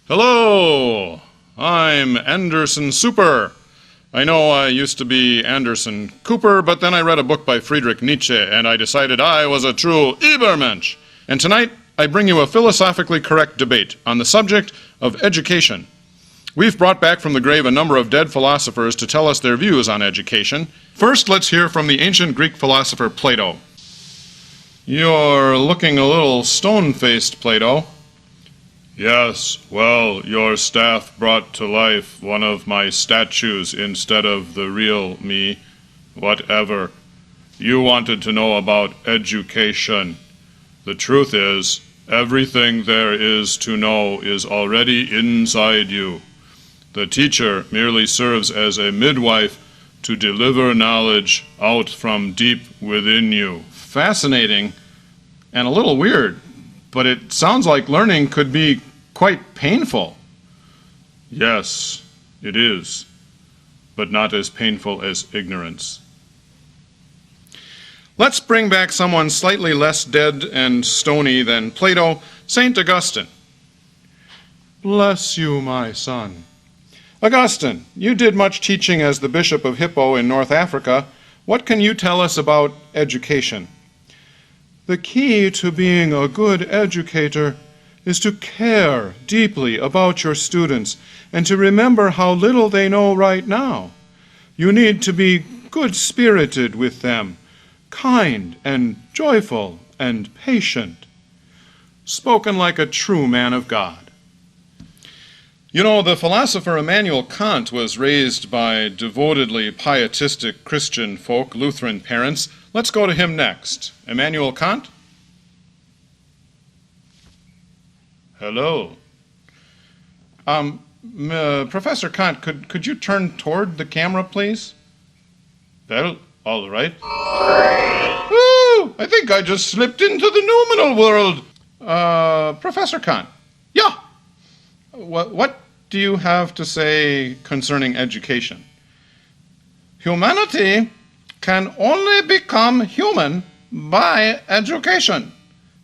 Hello, I'm Anderson Super. I know I used to be Anderson Cooper, but then I read a book by Friedrich Nietzsche, and I decided I was a true Übermensch. And tonight, I bring you a philosophically correct debate on the subject of education. We've brought back from the grave a number of dead philosophers to tell us their views on education. First, let's hear from the ancient Greek philosopher Plato. You're looking a little stone-faced, Plato. Yes, well, your staff brought to life one of my statues instead of the real me. Whatever. You wanted to know about education. The truth is, everything there is to know is already inside you. The teacher merely serves as a midwife to deliver knowledge out from deep within you. Fascinating and a little weird, but it sounds like learning could be quite painful. Yes, it is, but not as painful as ignorance. Let's bring back someone slightly less dead and stony than Plato, St. Augustine. Bless you, my son. Augustine, you did much teaching as the Bishop of Hippo in North Africa. What can you tell us about education? The key to being a good educator is to care deeply about your students and to remember how little they know right now. You need to be good-spirited with them, kind and joyful and patient. Spoken like a true man of God. You know, the philosopher Immanuel Kant was raised by devotedly pietistic Christian folk, Lutheran parents. Let's go to him next. Immanuel Kant? Hello. Professor Kant, could you turn toward the camera, please? Well, all right. Ooh, I think I just slipped into the noumenal world. Professor Kant. Yeah. What do you have to say concerning education? Humanity can only become human by education.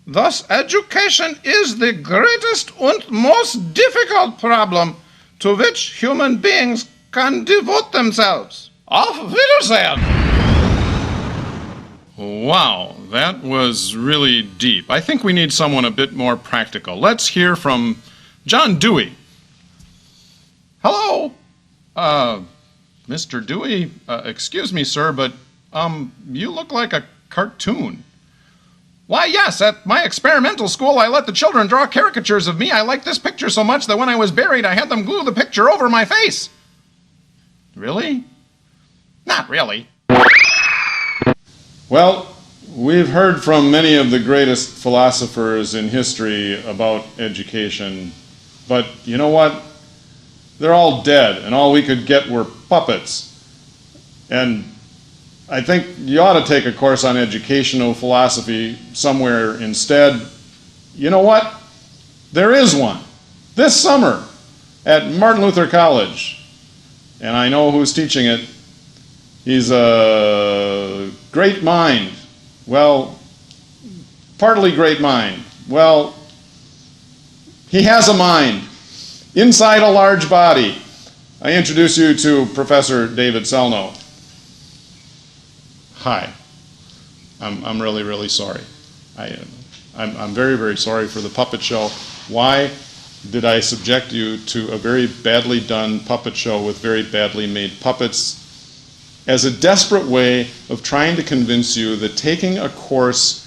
Thus, education is the greatest and most difficult problem to which human beings can devote themselves. Auf Wiedersehen! Wow, that was really deep. I think we need someone a bit more practical. Let's hear from John Dewey. Hello, Mr. Dewey. Excuse me, sir, but you look like a cartoon. Why, yes, at my experimental school, I let the children draw caricatures of me. I liked this picture so much that when I was buried, I had them glue the picture over my face. Really? Not really. Well, we've heard from many of the greatest philosophers in history about education, but you know what? They're all dead, and all we could get were puppets. And I think you ought to take a course on educational philosophy somewhere instead. You know what? There is one. This summer at Martin Luther College. And I know who's teaching it. He's a great mind. Well, partly great mind. Well, he has a mind inside a large body. I introduce you to Professor David Sellnow. Hi. I'm really, really sorry. I'm very, very sorry for the puppet show. Why did I subject you to a very badly done puppet show with very badly made puppets as a desperate way of trying to convince you that taking a course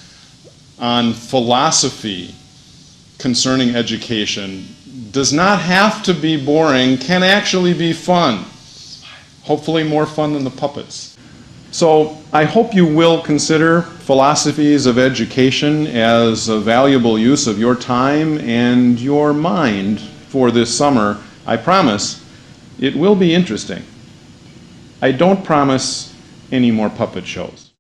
on philosophy concerning education does not have to be boring, can actually be fun. Hopefully more fun than the puppets. So I hope you will consider philosophies of education as a valuable use of your time and your mind for this summer. I promise it will be interesting. I don't promise any more puppet shows.